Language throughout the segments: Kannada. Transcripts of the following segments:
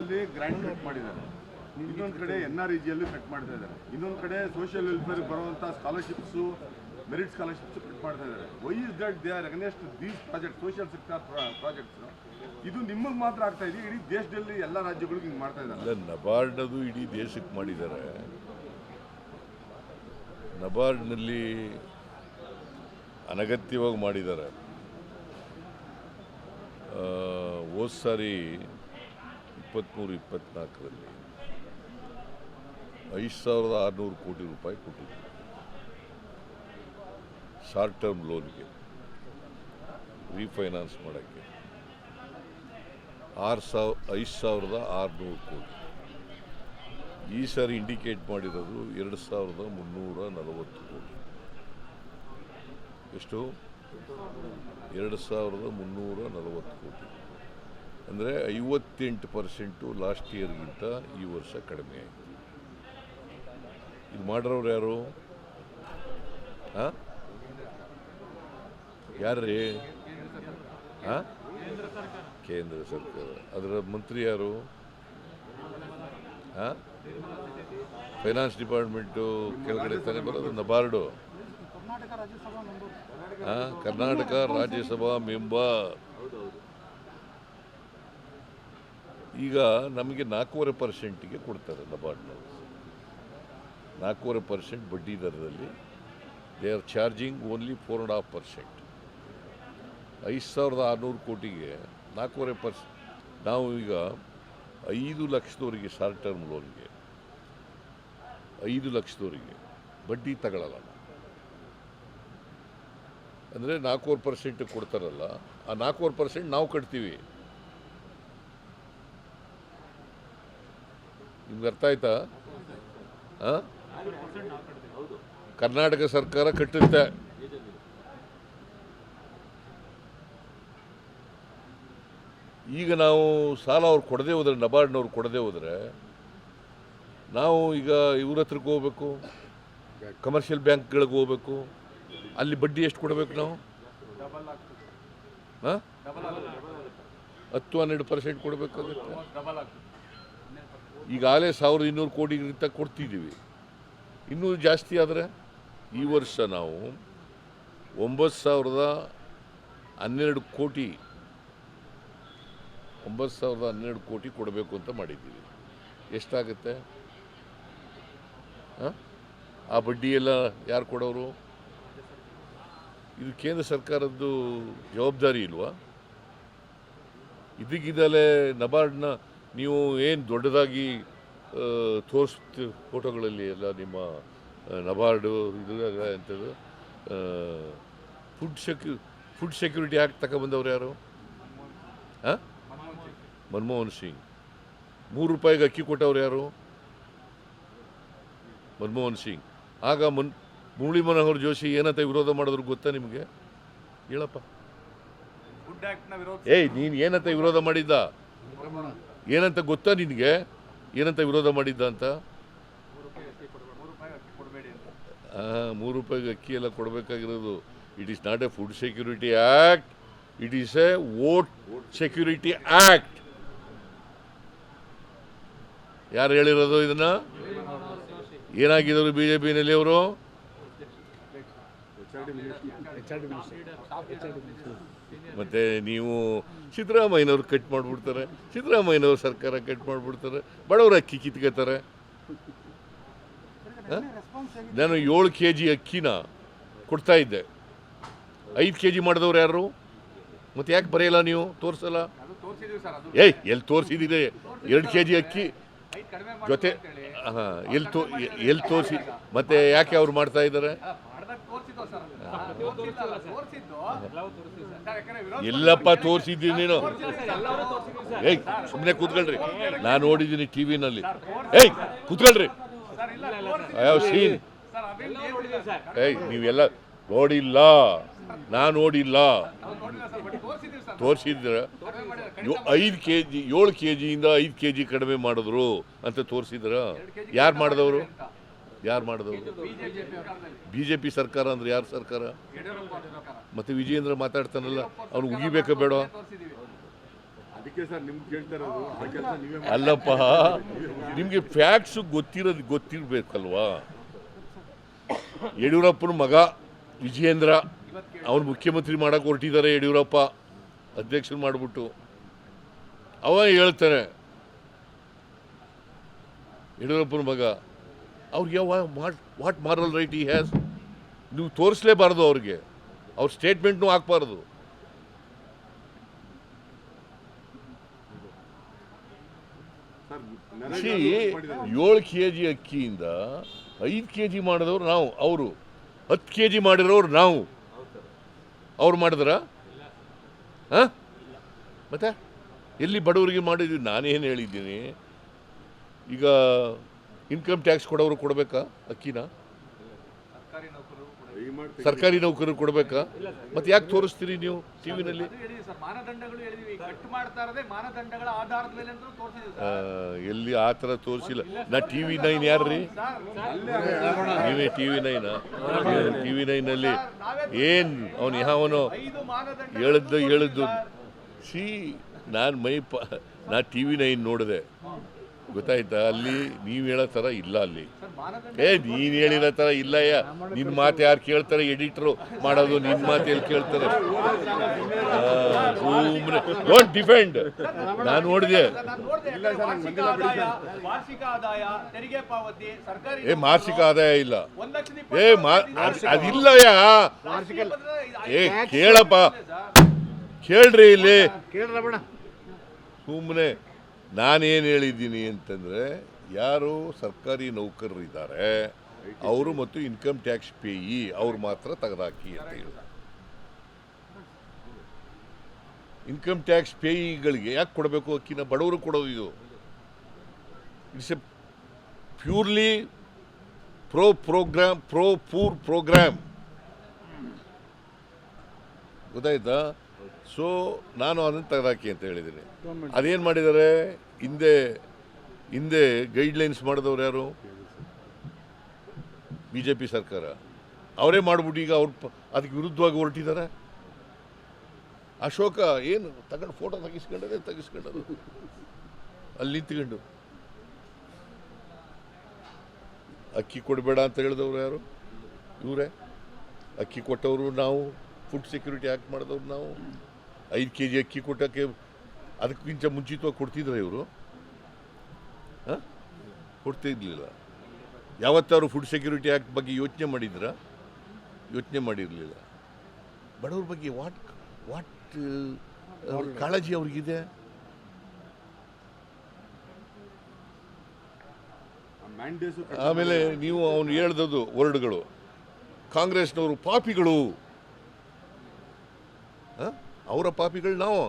ಅಲ್ಲಿ ಗ್ರಾಂಟ್ ಕಟ್ ಮಾಡಿದ್ದಾರೆ, ಇನ್ನೊಂದು ಕಡೆ NREGಯಲ್ಲಿ ಕಟ್ ಮಾಡ್ತಾ ಇದ್ದಾರೆ, ಇನ್ನೊಂದು ಕಡೆ ಸೋಷಿಯಲ್ ವೆಲ್ಫೇರ್ ಬರುವಂಥ ಸ್ಕಾಲರ್ಶಿಪ್ಸು ಮೆರಿಟ್ ಸ್ಕಾಲರ್ಶಿಪ್ಸ್ ಕಟ್ ಮಾಡ್ತಾ ಇದ್ದಾರೆ. Why is that they are against these project social sector projects? ಇದು ನಿಮಗೆ ಮಾತ್ರ ಆಗ್ತಾ ಇದೆ, ಇಡೀ ದೇಶದಲ್ಲಿ ಎಲ್ಲ ರಾಜ್ಯಗಳಿಗೂ ಹಿಂಗೆ ಮಾಡ್ತಾ ಇದ್ದಾರೆ. ನಬಾರ್ಡದು ಇಡೀ ದೇಶಕ್ಕೆ ಮಾಡಿದ್ದಾರೆ. ನಬಾರ್ಡ್ನಲ್ಲಿ ಅನಗತ್ಯವಾಗಿ ಮಾಡಿದ್ದಾರೆ. ಹೋದ ಸಾರಿ 23-24ರಲ್ಲಿ 5,600 ಕೋಟಿ ರೂಪಾಯಿ ಕೊಟ್ಟಿದ್ರು ಶಾರ್ಟ್ ಟರ್ಮ್ ಲೋನ್ಗೆ ರೀಫೈನಾನ್ಸ್ ಮಾಡೋಕ್ಕೆ. 5,600 ಕೋಟಿ. ಈ ಸಾರಿ ಇಂಡಿಕೇಟ್ ಮಾಡಿರೋದು 2,340 ಕೋಟಿ. ಎಷ್ಟು? 2,340 ಕೋಟಿ. ಅಂದರೆ 58% ಲಾಸ್ಟ್ ಇಯರ್ಗಿಂತ ಈ ವರ್ಷ ಕಡಿಮೆ ಆಯಿತು. ಇದು ಮಾಡಿರೋರು ಯಾರು? ಯಾರ್ರೀ? ಕೇಂದ್ರ ಸರ್ಕಾರ. ಅದರ ಮಂತ್ರಿ ಯಾರು? ಫೈನಾನ್ಸ್ ಡಿಪಾರ್ಟ್ಮೆಂಟು ಕೆಳಗಡೆ ತಾನೇ ಬರೋದು. NABARD Karnataka Rajya Sabha member. ಈಗ ನಮಗೆ 4.5%ಗೆ ಕೊಡ್ತಾರೆ ನಬಾರ್ಡ್ನವರು. 4.5% ಬಡ್ಡಿ ದರದಲ್ಲಿ ದೇ ಆರ್ ಚಾರ್ಜಿಂಗ್ ಓನ್ಲಿ 4.5%. 5,600 ಕೋಟಿಗೆ 4.5%. ನಾವು ಈಗ 5 ಲಕ್ಷದವರಿಗೆ ಶಾರ್ಟ್ ಟರ್ಮ್ ಲೋನ್ಗೆ 5 ಲಕ್ಷದವರಿಗೆ ಬಡ್ಡಿ ತಗೊಳ್ಳಲ್ಲ. ಅಂದರೆ 4% ಕೊಡ್ತಾರಲ್ಲ, ಆ 4% ನಾವು ಕಟ್ತೀವಿ. ನಿಮ್ಗೆ ಅರ್ಥ ಆಯ್ತಾ? ಕರ್ನಾಟಕ ಸರ್ಕಾರ ಕಟ್ಟುತ್ತೆ. ಈಗ ನಾವು ಸಾಲ ಅವ್ರು ಕೊಡದೆ ಹೋದರೆ, ನಬಾರ್ಡ್ನವ್ರು ಕೊಡದೆ ಹೋದರೆ, ನಾವು ಈಗ ಇವ್ರ ಹತ್ರಕ್ಕೆ ಹೋಗ್ಬೇಕು, ಕಮರ್ಷಿಯಲ್ ಬ್ಯಾಂಕ್ಗಳಿಗೆ ಹೋಗ್ಬೇಕು. ಅಲ್ಲಿ ಬಡ್ಡಿ ಎಷ್ಟು ಕೊಡಬೇಕು ನಾವು? 10-12% ಕೊಡಬೇಕಾಗುತ್ತೆ. ಈಗಾಗಲೇ 1,200 ಕೋಟಿಗಿಂತ ಕೊಡ್ತಿದ್ದೀವಿ. ಇನ್ನೂ ಜಾಸ್ತಿ ಆದರೆ ಈ ವರ್ಷ ನಾವು 9,012 ಕೋಟಿ 9,012 ಕೋಟಿ ಕೊಡಬೇಕು ಅಂತ ಮಾಡಿದ್ದೀವಿ. ಎಷ್ಟಾಗುತ್ತೆ? ಆ ಬಡ್ಡಿ ಎಲ್ಲ ಯಾರು ಕೊಡೋರು? ಇದು ಕೇಂದ್ರ ಸರ್ಕಾರದ್ದು ಜವಾಬ್ದಾರಿ ಇಲ್ವಾ? ಇದಕ್ಕಿದಲೇ ನಬಾರ್ಡ್ನ ನೀವು ಏನು ದೊಡ್ಡದಾಗಿ ಫೋಟೋಗಳಲ್ಲಿ ಎಲ್ಲ ನಿಮ್ಮ ನಬಾರ್ಡು ಇದು ಎಂಥದ್ದು ಫುಡ್ ಸೆಕ್ಯೂರಿಟಿ ಆ್ಯಕ್ಟ್ ತಗೊಬಂದವ್ರು ಯಾರು? ಮನಮೋಹನ್ ಸಿಂಗ್. 3 ರೂಪಾಯಿಗೆ ಅಕ್ಕಿ ಕೊಟ್ಟವ್ರು ಯಾರು? ಮನಮೋಹನ್ ಸಿಂಗ್. ಆಗ ಮುರಳಿ ಮನೋಹರ್ ಜೋಶಿ ಏನಂತ ವಿರೋಧ ಮಾಡಿದ್ರು ಗೊತ್ತಾ ನಿಮಗೆ? ಹೇಳಪ್ಪ. ನೀನು ಏನಂತ ವಿರೋಧ ಮಾಡಿದ್ದ? ಏನಂತ ಗೊತ್ತಾ ನಿನಗೆ? ಏನಂತ ವಿರೋಧ ಮಾಡಿದ್ದ ಅಂತ? 3 ರೂಪಾಯಿಗೆ ಅಕ್ಕಿ ಎಲ್ಲ ಕೊಡಬೇಕಾಗಿರೋದು. It is not a food security act, it is a vote security act. ಯಾರು ಹೇಳಿರೋದು ಇದನ್ನ? ಏನಾಗಿದ್ರು BJPನಲ್ಲಿ ಅವರು? ಮತ್ತೆ ನೀವು ಸಿದ್ದರಾಮಯ್ಯನವ್ರು ಕಟ್ ಮಾಡಿಬಿಡ್ತಾರೆ, ಸಿದ್ದರಾಮಯ್ಯನವ್ರ ಸರ್ಕಾರ ಕಟ್ ಮಾಡಿಬಿಡ್ತಾರೆ, ಬಡವರ ಅಕ್ಕಿ ಕಿತ್ಕೋತಾರೆ. ನಾನು 7 kg ಅಕ್ಕಿನ ಕೊಡ್ತಾ ಇದ್ದೆ, 5 kg ಮಾಡಿದವ್ರು ಯಾರು? ಮತ್ತೆ ಯಾಕೆ ಬರೆಯಲ್ಲ ನೀವು? ತೋರಿಸಲ್ಲ? ಎಲ್ಲಿ ತೋರಿಸಿದ್ದೀರಿ? 2 kg ಅಕ್ಕಿ ಜೊತೆ ಎಲ್ಲಿ ತೋರಿಸಿ? ಮತ್ತೆ ಯಾಕೆ ಅವ್ರು ಮಾಡ್ತಾ ಇದ್ದಾರೆ? ಎಲ್ಲಪ್ಪ ತೋರಿಸಿದ್ದೀನಿ ನೀನು? ಸುಮ್ಮನೆ ಕೂತ್ಕೊಳ್ರಿ, ನಾನು ನೋಡಿದ್ದೀನಿ ಟಿವಿನಲ್ಲಿ. ಕೂತ್ಕೊಳ್ರಿ. ನೀವೆಲ್ಲ ನೋಡಿಲ್ಲ, ನಾನು ನೋಡಿಲ್ಲ. ತೋರಿಸಿದ್ರ 5 kg 7 kgಯಿಂದ 5 kg ಕಡಿಮೆ ಮಾಡಿದ್ರು ಅಂತ ತೋರಿಸಿದ್ರ? ಯಾರು ಮಾಡಿದವರು? BJP ಸರ್ಕಾರ ಅಂದ್ರೆ ಯಾರು ಸರ್ಕಾರ? ಮತ್ತೆ ವಿಜಯೇಂದ್ರ ಮಾತಾಡ್ತಾನಲ್ಲ, ಅವ್ನು ಉಗಿಬೇಕಾ ಬೇಡ? ಅದಕ್ಕೆ ಸರ್ ನಿಮ್ಗೆ ಕೇಳ್ತಾ ಇರೋದು ಆ ಕೆಲಸ ನೀವೇ ಮಾಡಿ. ಅಲ್ಲಪ್ಪ, ನಿಮಗೆ ಫ್ಯಾಕ್ಟ್ಸು ಗೊತ್ತಿರಬೇಕಲ್ವಾ? ಯಡಿಯೂರಪ್ಪನ ಮಗ ವಿಜಯೇಂದ್ರ ಅವನು ಮುಖ್ಯಮಂತ್ರಿ ಮಾಡಕ್ಕೆ ಹೊರಟಿದ್ದಾರೆ. ಯಡಿಯೂರಪ್ಪ ಅಧ್ಯಕ್ಷರು ಮಾಡಿಬಿಟ್ಟು ಅವ ಹೇಳ್ತಾನೆ, ಯಡಿಯೂರಪ್ಪನ ಮಗ ಅವ್ರಿಗೆ ವಾಟ್ ಮಾರಲ್ ರೈಟ್ ಈ ಹ್ಯಾಸ್? ನೀವು ತೋರಿಸ್ಲೇಬಾರ್ದು ಅವ್ರಿಗೆ, ಅವ್ರ ಸ್ಟೇಟ್ಮೆಂಟ್ನೂ ಹಾಕ್ಬಾರ್ದು. ಸರ್ ಸಿ 7 kg ಅಕ್ಕಿಯಿಂದ 5 kg ಮಾಡಿದವ್ರು ನಾವು, ಅವರು 10 kg ಮಾಡಿರೋರು ನಾವು. ಅವ್ರು ಮಾಡಿದ್ರ? ಹಾಂ, ಮತ್ತೆ ಎಲ್ಲಿ ಬಡವರಿಗೆ ಮಾಡಿದ್ವಿ? ನಾನೇನು ಹೇಳಿದ್ದೀನಿ? ಈಗ ಇನ್ಕಮ್ ಟ್ಯಾಕ್ಸ್ ಕೊಡೋರು ಕೊಡಬೇಕಾ ಅಕ್ಕಿನ? ಸರ್ಕಾರಿ ನೌಕರರು ಕೊಡಬೇಕಾ? ಮತ್ತೆ ಯಾಕೆ ತೋರಿಸ್ತೀರಿ ನೀವು ಟಿವಿನಲ್ಲಿ? ಎಲ್ಲಿ ಆ ಥರ ತೋರಿಸಿಲ್ಲ. ನಾ TV9 ಯಾರ್ರೀ? ನೀವೇ TV9? TV9ನಲ್ಲಿ ಏನು ಅವನು ಯಾವನೋ ಹೇಳಿದ್ದು ಸಿ ನಾ TV9 ನೋಡಿದೆ, ಗೊತ್ತಾಯ್ತಾ? ಅಲ್ಲಿ ನೀವು ಹೇಳೋ ಥರ ಇಲ್ಲ. ಅಲ್ಲಿ ನೀನು ಹೇಳಿರೋ ಥರ ಇಲ್ಲ. ನಿನ್ನ ಮಾತು ಯಾರು ಕೇಳ್ತಾರೆ? ಎಡಿಟ್ರು ಮಾಡೋದು ನಿನ್ನ ಮಾತು ಎಲ್ಲಿ ಕೇಳ್ತಾರೆ? ಸುಮ್ಮನೆ ಡೋಂಟ್ ಡಿಫೆಂಡ್. ನಾನು ನೋಡಿದೆ. ಮಾಸಿಕ ಆದಾಯ ಇಲ್ಲ. ಅದಿಲ್ಲಯ್ಯ. ಕೇಳಪ್ಪ, ಕೇಳ್ರಿ ಇಲ್ಲಿ. ಸುಮ್ಮನೆ ನಾನೇನು ಹೇಳಿದ್ದೀನಿ ಅಂತಂದರೆ, ಯಾರು ಸರ್ಕಾರಿ ನೌಕರರಿದ್ದಾರೆ ಅವರು ಮತ್ತು ಇನ್ಕಮ್ ಟ್ಯಾಕ್ಸ್ ಪೇಯಿ ಅವ್ರು ಮಾತ್ರ ತೆಗೆದಾಕಿ ಅಂತ ಹೇಳಿದೆ. ಇನ್ಕಮ್ ಟ್ಯಾಕ್ಸ್ ಪೇಯಿಗಳಿಗೆ ಯಾಕೆ ಕೊಡಬೇಕು ಅಕ್ಕಿನ? ಬಡವರು ಕೊಡೋದು ಇದು. It's a purely poor program, ಗೊತ್ತಾಯ್ತಾ? ಸೊ ನಾನು ಅದನ್ನು ತೆಗೆದಾಕಿ ಅಂತ ಹೇಳಿದ್ದೀನಿ. ಅದೇನು ಮಾಡಿದ್ದಾರೆ? ಹಿಂದೆ ಗೈಡ್ಲೈನ್ಸ್ ಮಾಡಿದವ್ರು ಯಾರು? BJP ಸರ್ಕಾರ. ಅವರೇ ಮಾಡಿಬಿಟ್ಟು ಈಗ ಅದಕ್ಕೆ ವಿರುದ್ಧವಾಗಿ ಹೊರಟಿದ್ದಾರೆ. ಅಶೋಕ ಏನು ತಗೊಂಡು ಫೋಟೋ ತೆಗಿಸ್ಕೊಂಡದು ಅಲ್ಲಿ ನಿಂತ್ಕೊಂಡು. ಅಕ್ಕಿ ಕೊಡಬೇಡ ಅಂತ ಹೇಳಿದವ್ರು ಯಾರು? ಇವರೇ. ಅಕ್ಕಿ ಕೊಟ್ಟವರು ನಾವು, ಫುಡ್ ಸೆಕ್ಯೂರಿಟಿ ಆ್ಯಕ್ಟ್ ಮಾಡಿದವ್ರು ನಾವು. 5 kg ಅಕ್ಕಿ ಕೊಟ್ಟಕ್ಕೆ ಅದಕ್ಕಿಂತ ಮುಂಚಿತವಾಗಿ ಕೊಡ್ತಿದ್ರು ಇವರು? ಹಾಂ, ಕೊಡ್ತಿರ್ಲಿಲ್ಲ. ಯಾವತ್ತಾರು ಫುಡ್ ಸೆಕ್ಯೂರಿಟಿ ಆ್ಯಕ್ಟ್ ಬಗ್ಗೆ ಯೋಚನೆ ಮಾಡಿದ್ರಾ? ಯೋಚನೆ ಮಾಡಿರಲಿಲ್ಲ. ಬಡವ್ರ ಬಗ್ಗೆ ವಾಟ್ ಕಾಳಜಿ ಅವ್ರಿಗಿದೆ? ಆಮೇಲೆ ನೀವು ಅವನು ಹೇಳ್ದದ್ದು ವರ್ಡ್ಗಳು, ಕಾಂಗ್ರೆಸ್ನವರು ಪಾಪಿಗಳು. ಅವರ ಪಾಪಿಗಳು ನಾವು.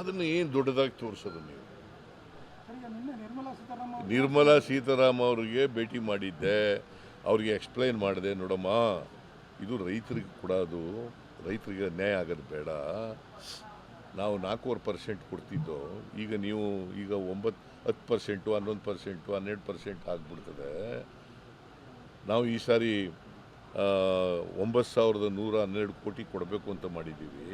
ಅದನ್ನು ಏನು ದೊಡ್ಡದಾಗಿ ತೋರಿಸೋದು ನೀವು? ನಿರ್ಮಲಾ ಸೀತಾರಾಮನ್ ಅವರಿಗೆ ಭೇಟಿ ಮಾಡಿದ್ದೆ, ಅವ್ರಿಗೆ ಎಕ್ಸ್ಪ್ಲೈನ್ ಮಾಡಿದೆ, ನೋಡಮ್ಮ ಇದು ರೈತರಿಗೆ ಕೊಡೋದು, ರೈತರಿಗೆ ಅನ್ಯಾಯ ಆಗೋದು ಬೇಡ. ನಾವು 4.25% ಕೊಡ್ತಿದ್ದೋ, ಈಗ ನೀವು 10%, 11%, 12% ಆಗಿಬಿಡ್ತದೆ. ನಾವು ಈ ಸಾರಿ 9,112 ಕೋಟಿ ಕೊಡಬೇಕು ಅಂತ ಮಾಡಿದ್ದೀವಿ.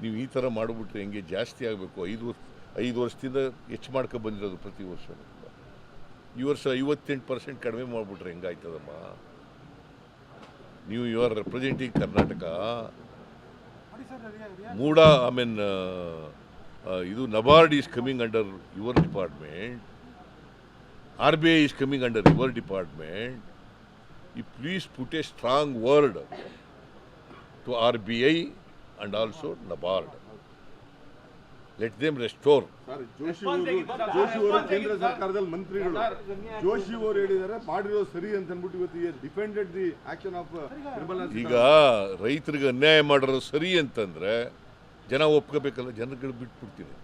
ನೀವು ಈ ಥರ ಮಾಡಿಬಿಟ್ರೆ ಹೆಂಗೆ? ಜಾಸ್ತಿ ಆಗಬೇಕು. 5 ವರ್ಷದಿಂದ ಹೆಚ್ಚು ಮಾಡ್ಕೊ ಬಂದಿರೋದು ಪ್ರತಿ ವರ್ಷ. ಈ ವರ್ಷ 58% ಕಡಿಮೆ ಮಾಡಿಬಿಟ್ರೆ ಹೆಂಗಾಯ್ತದಮ್ಮ? ನೀವು you are representing Karnataka. MUDA ಇದು NABARD is coming under your department. RBI is coming under your department. You please put a strong word to RBI and also NABARD. Let them restore. Sir, Joshi ಅವರು ಕೇಂದ್ರ ಸರ್ಕಾರದಲ್ಲಿ ಮಂತ್ರಿಗಳು. ಜೋಶಿ ಅವರು ಹೇಳಿದ್ದಾರೆ ಮಾಡಿರೋದು ಸರಿ ಅಂತ ಅಂದ್ಬಿಟ್ಟು ಇವತ್ತು defended the action of Nirmala. ಈಗ ರೈತರಿಗೆ ಅನ್ಯಾಯ ಮಾಡಿರೋದು ಸರಿ ಅಂತಂದ್ರೆ ಜನ ಒಪ್ಕೋಬೇಕಲ್ಲ? ಜನಗಳು ಬಿಟ್ಬಿಡ್ತೀನಿ.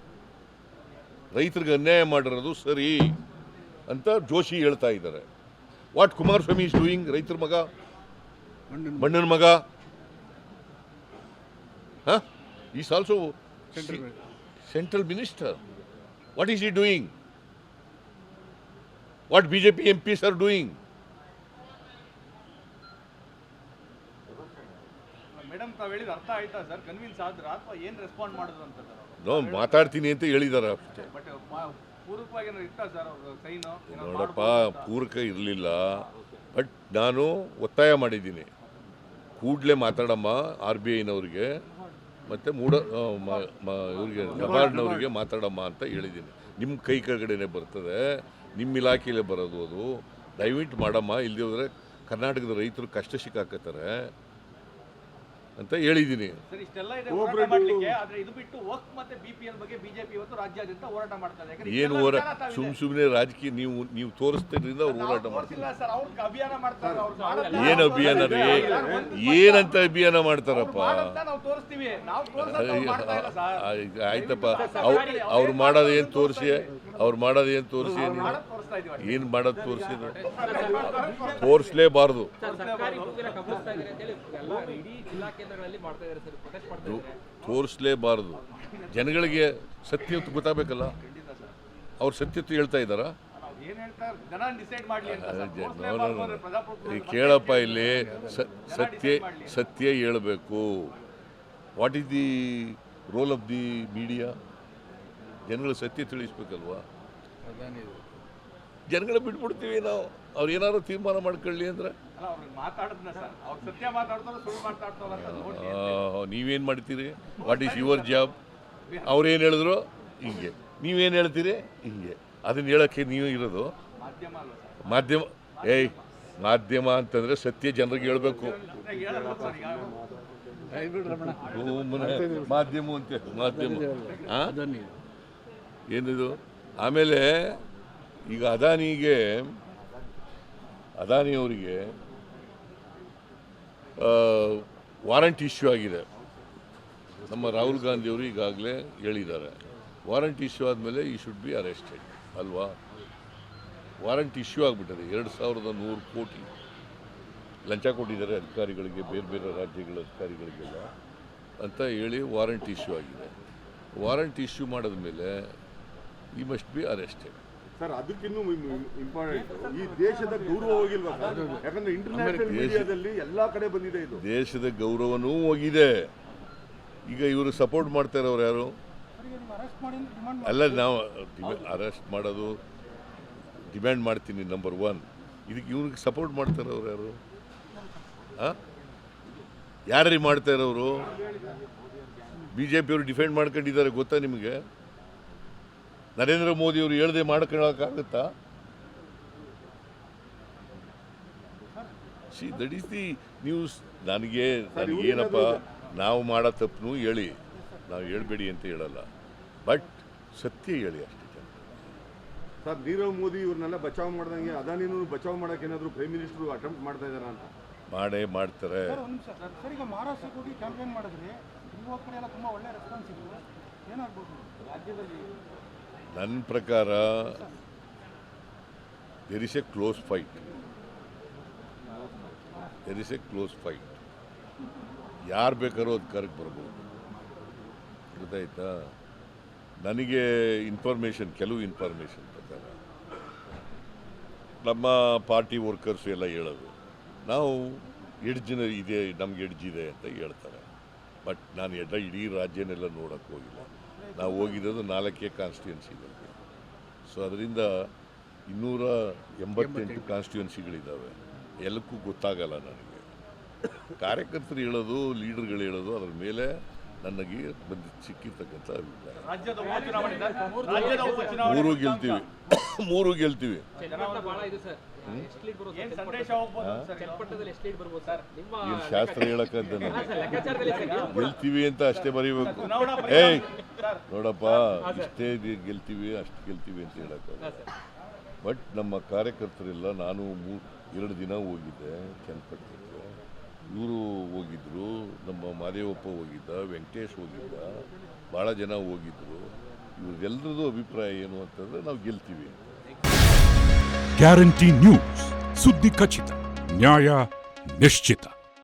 ರೈತರಿಗೆ ಅನ್ಯಾಯ ಮಾಡಿರೋದು ಸರಿ ಅಂತ ಜೋಶಿ ಹೇಳ್ತಾ ಇದ್ದಾರೆ. What Kumaraswamy is doing? ರೈತರ ಮಗ, ಮಣ್ಣನ ಮಗ, is also central minister. What is he doing? What BJP MPs are doing? ತಾವು ಹೇಳಿದ ಅರ್ಥ ಆಯ್ತಾ ಸರ್? ಕನ್ವಿನ್ಸ್ ಆದ್ರ ಅಥವಾ ಏನ್ ರೆಸ್ಪಾಂಡ್ ಮಾಡಿದ್ರು ಅಂತ ಸರ್? ನಾವು ಮಾತಾಡ್ತೀನಿ ಅಂತ ಹೇಳಿದಾರೆ ಅಷ್ಟೇ. ಬಟ್ ಪೂರ್ವಕವಾಗಿ ಏನಾದ್ರು ಇತ್ತ ಸರ್ ಅವ್ರ ಸೈನು? ನೋಡಪ್ಪ, ಪೂರಕ ಇರಲಿಲ್ಲ. ಬಟ್ ನಾನು ಒತ್ತಾಯ ಮಾಡಿದ್ದೀನಿ, ಕೂಡಲೇ ಮಾತಾಡಮ್ಮ RBIನವ್ರಿಗೆ ಮತ್ತು ಇವ್ರಿಗೆ ನಬಾರ್ಡ್ನವ್ರಿಗೆ ಮಾತಾಡಮ್ಮ ಅಂತ ಹೇಳಿದ್ದೀನಿ. ನಿಮ್ಮ ಕೈ ಕೆಳಗಡೆನೆ ಬರ್ತದೆ, ನಿಮ್ಮ ಇಲಾಖೆಯಲ್ಲೇ ಬರೋದು ಅದು. ದಯವಿಟ್ಟು ಮಾಡಮ್ಮ, ಇಲ್ಲದೆ ಹೋದರೆ ಕರ್ನಾಟಕದ ರೈತರು ಕಷ್ಟ ಸಿಕ್ಕಾಕತ್ತಾರೆ ಅಂತ ಹೇಳಿದ್ದೀನಿ. ಸರ್ ಇಷ್ಟೆಲ್ಲ ಇದೆ ಹೋರಾಟ ಮಾಡ್ಲಿಕ್ಕೆ, ಆದ್ರೆ ಇದು ಬಿಟ್ಟು ವಕ್ಫ್ ಮತ್ತೆ BPL ಬಗ್ಗೆ ಬಿಜೆಪಿ ಇವತ್ತು ರಾಜ್ಯಾದ್ಯಂತ ಹೋರಾಟ ಮಾಡ್ತಾರೆ. ಏನು ಸುಮ್ಮನೆ ರಾಜಕೀಯ ನೀವು ತೋರಿಸ್ತಿದ್ರಿಂದ ಅವ್ರು ಹೋರಾಟ ಮಾಡ್ತಾರೆ. ಸರ್ ಅವ್ರ ಅಭಿಯಾನ ಮಾಡ್ತಾರೆ. ಏನು ಅಭಿಯಾನ ರೀ? ಏನಂತ ಅಭಿಯಾನ ಮಾಡ್ತಾರಪ್ಪ? ನಾವು ತೋರಿಸ್ತೀವಿ, ನಾವು ಮಾಡ್ತಾ ಇಲ್ಲ ಸರ್. ಆಯ್ತಪ್ಪ, ಅವ್ರು ಮಾಡೋದು ಏನು ತೋರಿಸಿ, ಅವ್ರು ಮಾಡೋದು ಏನು ತೋರಿಸಿ, ಏನು ಮಾಡೋದು ತೋರಿಸಿ, ತೋರಿಸ್ಲೇಬಾರ್ದು. ತೋರಿಸ್ಲೇಬಾರ್ದು. ಜನಗಳಿಗೆ ಸತ್ಯತ್ತು ಗೊತ್ತಾಗಬೇಕಲ್ಲ. ಅವ್ರು ಸತ್ಯತ್ತು ಹೇಳ್ತಾ ಇದ್ದಾರಾ? ಕೇಳಪ್ಪ, ಇಲ್ಲಿ ಸತ್ಯ ಹೇಳಬೇಕು. What is the role of the media? ಜನಗಳ ಸತ್ಯ ತಿಳಿಸ್ಬೇಕಲ್ವಾ? ಜನಗಳ ಬಿಟ್ಬಿಡ್ತೀವಿ ನಾವು, ಅವ್ರು ಏನಾದ್ರು ತೀರ್ಮಾನ ಮಾಡ್ಕೊಳ್ಳಿ ಅಂದ್ರೆ. ನೀವೇನು ಮಾಡ್ತೀರಿ? What is your job? ಅವ್ರೇನು ಹೇಳಿದ್ರು ಹಿಂಗೆ, ನೀವೇನು ಹೇಳ್ತೀರಿ ಹಿಂಗೆ. ಅದನ್ನ ಹೇಳೋಕ್ಕೆ ನೀವು ಇರೋದು ಮಾಧ್ಯಮ. ಮಾಧ್ಯಮ ಅಂತಂದರೆ ಸತ್ಯ ಜನರಿಗೆ ಹೇಳಬೇಕು. ಮಾಧ್ಯಮ ಅಂತೆ, ಮಾಧ್ಯಮ ಏನಿದು? ಆಮೇಲೆ ಈಗ ಅದಾನಿಯವರಿಗೆ ವಾರಂಟ್ ಇಶ್ಯೂ ಆಗಿದೆ. ನಮ್ಮ ರಾಹುಲ್ ಗಾಂಧಿಯವರು ಈಗಾಗಲೇ ಹೇಳಿದ್ದಾರೆ, ವಾರಂಟ್ ಇಶ್ಯೂ ಆದಮೇಲೆ ಈ ಶುಡ್ ಬಿ ಅರೆಸ್ಟೆಡ್ ಅಲ್ವಾ? ವಾರಂಟ್ ಇಶ್ಯೂ ಆಗಿಬಿಟ್ಟದೆ. 2100 ಕೋಟಿ ಲಂಚ ಕೊಟ್ಟಿದ್ದಾರೆ ಅಧಿಕಾರಿಗಳಿಗೆ, ಬೇರೆ ಬೇರೆ ರಾಜ್ಯಗಳ ಅಧಿಕಾರಿಗಳಿಗೆಲ್ಲ ಅಂತ ಹೇಳಿ ವಾರಂಟ್ ಇಶ್ಯೂ ಆಗಿದೆ. ವಾರಂಟ್ ಇಶ್ಯೂ ಮಾಡಿದ್ಮೇಲೆ he must be arrested. Sir, ಅದಕ್ಕಿನ್ನೂ ಇಂಪಾರ್ಟೆಂಟ್, ಈ ದೇಶದ ಗೌರವ ಹೋಗಿಲ್ವಾ ಸರ್? ಯಾಕಂದ್ರೆ ಇಂಟರ್ನ್ಯಾಷನಲ್ ಮೀಡಿಯಾದಲ್ಲಿ ಎಲ್ಲಾ ಕಡೆ ಬಂದಿದೆ ಇದು. ದೇಶದ ಗೌರವನೂ ಹೋಗಿದೆ. ಈಗ ಇವರು ಸಪೋರ್ಟ್ ಮಾಡ್ತಾ ಇರೋರು ಯಾರು? ಅಲ್ಲ, ನಾವು ಅರೆಸ್ಟ್ ಮಾಡೋದು ಡಿಮ್ಯಾಂಡ್ ಮಾಡ್ತೀನಿ, ನಂಬರ್ 1. ಇದಕ್ಕೆ ಇವ್ರಿಗೆ ಸಪೋರ್ಟ್ ಮಾಡ್ತಾ ಇರೋರು ಯಾರು? ಯಾರ್ಯಾರು ಮಾಡ್ತಾ ಇರೋರು? BJಪಿಯವರು ಡಿಫೆಂಡ್ ಮಾಡ್ಕೊಂಡಿದ್ದಾರೆ, ಗೊತ್ತಾ ನಿಮಗೆ? ನರೇಂದ್ರ ಮೋದಿಯವರು ಹೇಳ್ದೆ ಮಾಡ್ಕೊಳ್ಳೋಕ್ಕಾಗುತ್ತಾ? That is the news. ನನಗೇನಪ್ಪ, ನಾವು ಮಾಡೋ ತಪ್ಪು ಹೇಳಿ, ನಾವು ಹೇಳ್ಬೇಡಿ ಅಂತ ಹೇಳಲ್ಲ, ಬಟ್ ಸತ್ಯ ಹೇಳಿ ಅಷ್ಟೇ. ಸರ್, ನೀರವ್ ಮೋದಿ ಇವ್ರನ್ನೆಲ್ಲ ಬಚಾವ್ ಮಾಡ್ದಂಗೆ ಅದಾನಿನೂ ಬಚಾವ್ ಮಾಡಕ್ಕೆ ಏನಾದರೂ ಪ್ರೈಮ್ ಮಿನಿಸ್ಟರ್ ಅಟೆಂಪ್ಟ್ ಮಾಡ್ತಾ ಇದಾರ ಅಂತ? ಮಾಡ್ತಾರೆ. ಸರ್, ಈಗ ಮಹಾರಾಷ್ಟ್ರಕ್ಕೆ ಹೋಗಿ ಕ್ಯಾಂಪೇನ್ ಮಾಡಿದ್ರೆ ನಿಮ್ಮ ಕಡೆ ಎಲ್ಲ ತುಂಬಾ ಒಳ್ಳೆ ರೆಸ್ಪಾನ್ಸ್ ಇದೆ. ಏನಾಗ್ಬೋದು ರಾಜ್ಯದಲ್ಲಿ? ನನ್ನ ಪ್ರಕಾರ there is a close fight. ಯಾರು ಬೇಕಾದ್ರೂ ಅಧಿಕಾರಕ್ಕೆ ಬರ್ಬೋದು, ಗೊತ್ತಾಯ್ತಾ? ನನಗೆ ಕೆಲವು ಇನ್ಫಾರ್ಮೇಷನ್ ಪ್ರಕಾರ ನಮ್ಮ ಪಾರ್ಟಿ ವರ್ಕರ್ಸ್ ಎಲ್ಲ ಹೇಳೋದು, ನಾವು ಎಡ್ಜಿನ ಇದೆ, ನಮ್ಗೆ ಎಡ್ಜಿದೆ ಅಂತ ಹೇಳ್ತಾರೆ. ಬಟ್ ನಾನು ಇಡೀ ರಾಜ್ಯನೆಲ್ಲ ನೋಡೋಕ್ಕೆ ಹೋಗಿಲ್ಲ. ನಾವು ಹೋಗಿದ್ದು 4 ಕಾನ್ಸ್ಟಿಟ್ಯೂನ್ಸಿಗಳಿಗೆ. ಸೊ ಅದರಿಂದ 288 ಕಾನ್ಸ್ಟಿಟ್ಯೂನ್ಸಿಗಳಿದ್ದಾವೆ. ಎಲ್ಲಕ್ಕೂ ಗೊತ್ತಾಗಲ್ಲ ನನಗೆ. ಕಾರ್ಯಕರ್ತರು ಹೇಳೋದು, ಲೀಡರ್ಗಳು ಹೇಳೋದು, ಅದರ ಮೇಲೆ ನನಗೆ ಸಿಕ್ಕಿರ್ತಕ್ಕಂಥ ಅಭಿಪ್ರಾಯ. ಮೂರು ಗೆಲ್ತೀವಿ. ಏನು ಶಾಸ್ತ್ರ ಹೇಳಕ್ಕಂತ ಗೆಲ್ತೀವಿ ಅಂತ ಅಷ್ಟೇ ಬರೀಬೇಕು. ನೋಡಪ್ಪ, ಇಷ್ಟೇ ಗೆಲ್ತೀವಿ, ಅಷ್ಟು ಗೆಲ್ತೀವಿ ಅಂತ ಹೇಳಕ್ಕ. ಬಟ್ ನಮ್ಮ ಕಾರ್ಯಕರ್ತರೆಲ್ಲ, ನಾನು 2 ದಿನ ಹೋಗಿದ್ದೆ ಚನ್ನಪಟ್ಟಣಕ್ಕೆ. ಇವರು ಹೋಗಿದ್ರು, ನಮ್ಮ ಮಾದೇವಪ್ಪ ಹೋಗಿದ್ದ, ವೆಂಕಟೇಶ್ ಹೋಗಿದ್ದ, ಭಾಳ ಜನ ಹೋಗಿದ್ರು. ಇವ್ರದ್ದೆಲ್ಲರದ್ದು ಅಭಿಪ್ರಾಯ ಏನು ಅಂತಂದರೆ ನಾವು ಗೆಲ್ತೀವಿ. ಗ್ಯಾರಂಟಿ ನ್ಯೂಸ್, ಸುದ್ದಿ ಖಚಿತ, ನ್ಯಾಯ ನಿಶ್ಚಿತ.